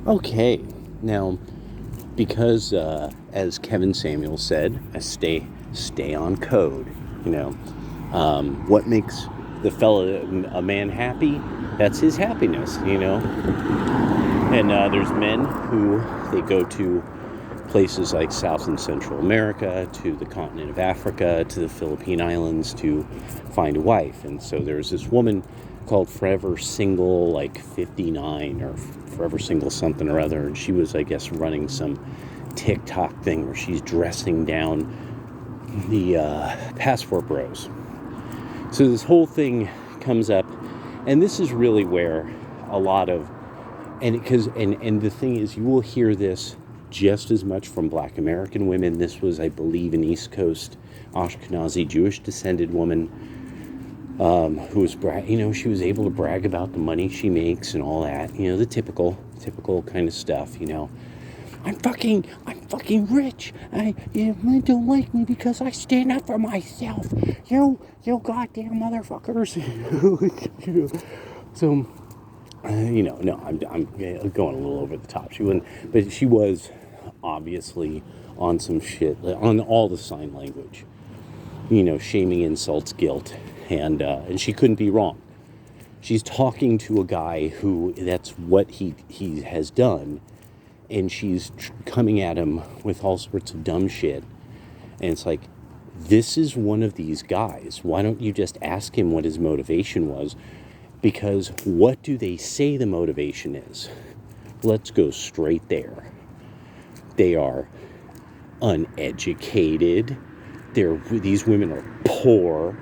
Okay, now because as Kevin Samuel said, stay on code. You know, what makes the fella a man happy? That's his happiness. You know, and there's men who they go to places like South and Central America, to the continent of Africa, to the Philippine Islands to find a wife. And so there's this woman called Forever Single, like 59 or Forever Single something or other. And she was, I guess, running some TikTok thing where she's dressing down the passport bros. So this whole thing comes up, and this is really where a lot of, and the thing is, you will hear this just as much from Black American women. This was, I believe, an East Coast Ashkenazi Jewish descended woman who was, she was able to brag about the money she makes and all that. You know, the typical kind of stuff. You know, I'm fucking rich. You don't like me because I stand up for myself. You goddamn motherfuckers. So. No, I'm going a little over the top. She wasn't, but she was obviously on some shit, on all the sign language. You know, shaming, insults, guilt, and she couldn't be wrong. She's talking to a guy who that's what he has done, and she's coming at him with all sorts of dumb shit, and it's like, this is one of these guys. Why don't you just ask him what his motivation was? Because what do they say the motivation is? Let's go straight there. They are uneducated. These women are poor.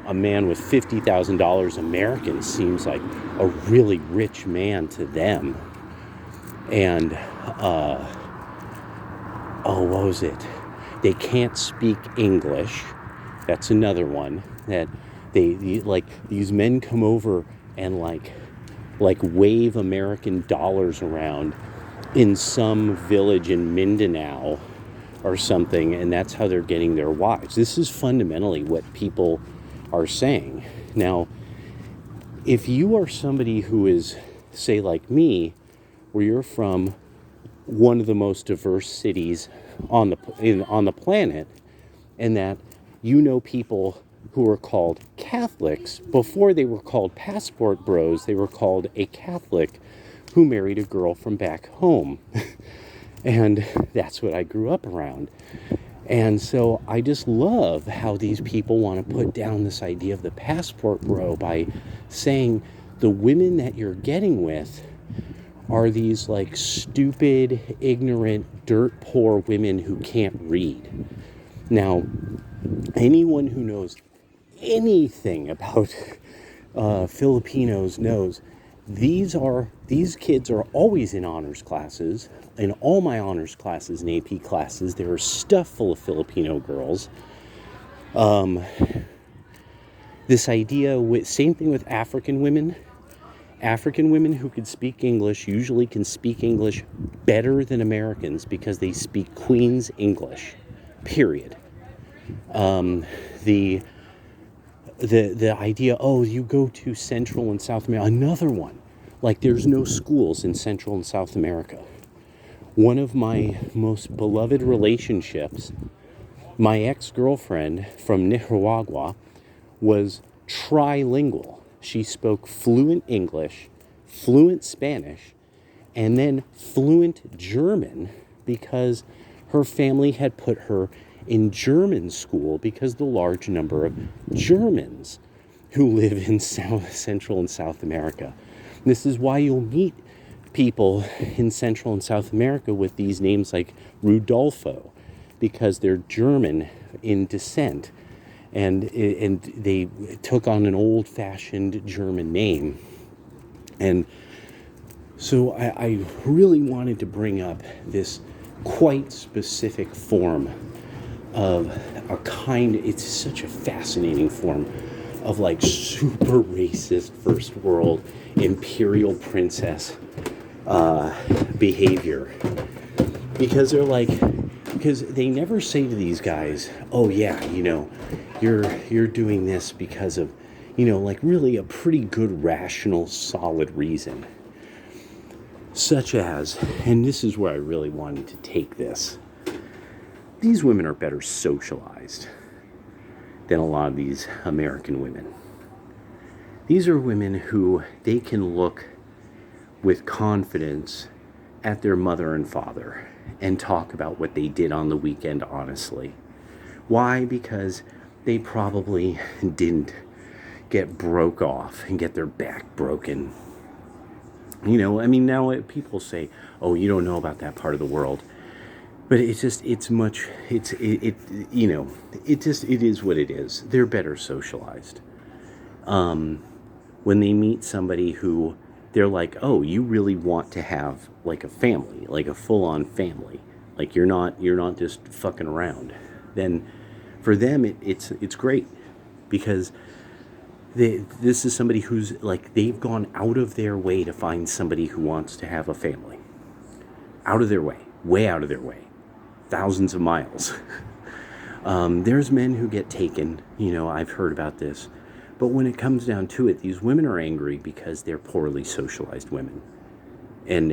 A man with $50,000 American seems like a really rich man to them. And, what was it? They can't speak English. That's another one that these men come over and like wave American dollars around in some village in Mindanao or something, and that's how they're getting their wives. This is fundamentally what people are saying. Now, if you are somebody who is, say, like me, where you're from one of the most diverse cities on the planet, and that you know people who were called Catholics. Before they were called passport bros, they were called a Catholic who married a girl from back home. And that's what I grew up around. And so I just love how these people want to put down this idea of the passport bro by saying the women that you're getting with are these like stupid, ignorant, dirt poor women who can't read. Now, anyone who knows anything about Filipinos knows these kids are always in honors classes. In all my honors classes and AP classes, there are stuff full of Filipino girls. This idea, same thing with African women. African women who can speak English usually can speak English better than Americans because they speak Queen's English, period. The idea, you go to Central and South America, another one, like there's no schools in Central and South America. One of my most beloved relationships, my ex-girlfriend from Nicaragua, was trilingual. She spoke fluent English, fluent Spanish, and then fluent German because her family had put her in German school because the large number of Germans who live in Central and South America. This is why you'll meet people in Central and South America with these names like Rudolfo, because they're German in descent, and they took on an old-fashioned German name. And so I really wanted to bring up this quite specific form of it's such a fascinating form of like super racist first world imperial princess behavior, because they never say to these guys, oh yeah, you're doing this because of, like really a pretty good rational solid reason. such as, and this is where I really wanted to take this, these women are better socialized than a lot of these American women. These are women who they can look with confidence at their mother and father and talk about what they did on the weekend honestly. Why? Because they probably didn't get broke off and get their back broken. You know, I mean, now people say, oh, you don't know about that part of the world. But it's just, it's much, you know, it is what it is. They're better socialized. When they meet somebody who they're like, oh, you really want to have like a family, like a full-on family. Like you're not just fucking around. Then for them, it's great because this is somebody who's like, they've gone out of their way to find somebody who wants to have a family. Out of their way, way out of their way. Thousands of miles. There's men who get taken, you know, I've heard about this. But when it comes down to it, these women are angry because they're poorly socialized women. And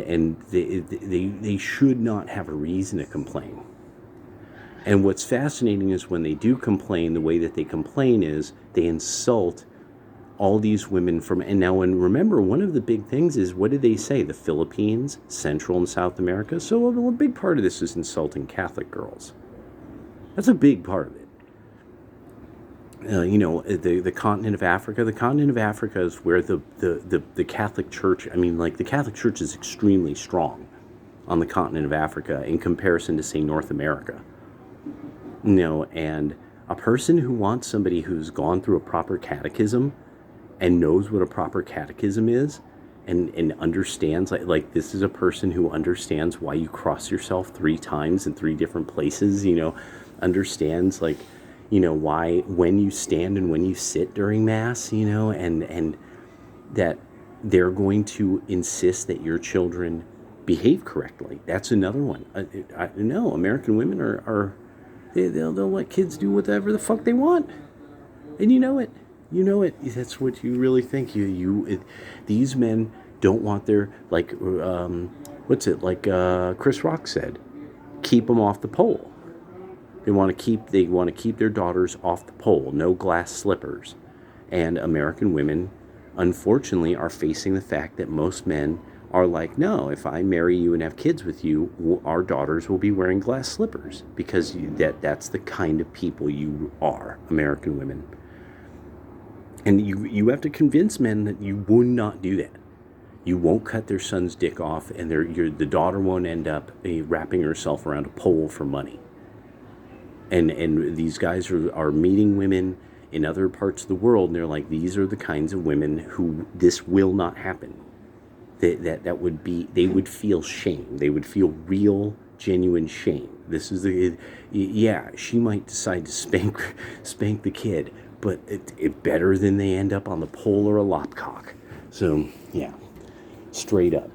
they should not have a reason to complain. And what's fascinating is when they do complain, the way that they complain is they insult all these women from, and now, and remember, one of the big things is, what did they say? The Philippines, Central and South America. So a big part of this is insulting Catholic girls. That's a big part of it. You know, the continent of Africa. The continent of Africa is where the Catholic Church, I mean, like the Catholic Church is extremely strong on the continent of Africa in comparison to, say, North America. You know, and a person who wants somebody who's gone through a proper catechism and knows what a proper catechism is and understands, like this is a person who understands why you cross yourself 3 times in 3 different places, you know, understands, like, you know, why, when you stand and when you sit during Mass, you know, and that they're going to insist that your children behave correctly. That's another one. No, American women they'll let kids do whatever the fuck they want. And you know it. You know it. That's what you really think. These men don't want their, like, what's it, like Chris Rock said, keep them off the pole. They want to keep their daughters off the pole, no glass slippers. And American women, unfortunately, are facing the fact that most men are like, no, if I marry you and have kids with you, our daughters will be wearing glass slippers, because that's the kind of people you are, American women. And you have to convince men that you would not do that. You won't cut their son's dick off, and the daughter won't end up wrapping herself around a pole for money. And these guys are meeting women in other parts of the world, and they're like, these are the kinds of women who this will not happen. That would be, they would feel shame. They would feel real, genuine shame. This is yeah, she might decide to spank the kid, but it better than they end up on the pole or a lopcock. So yeah, straight up.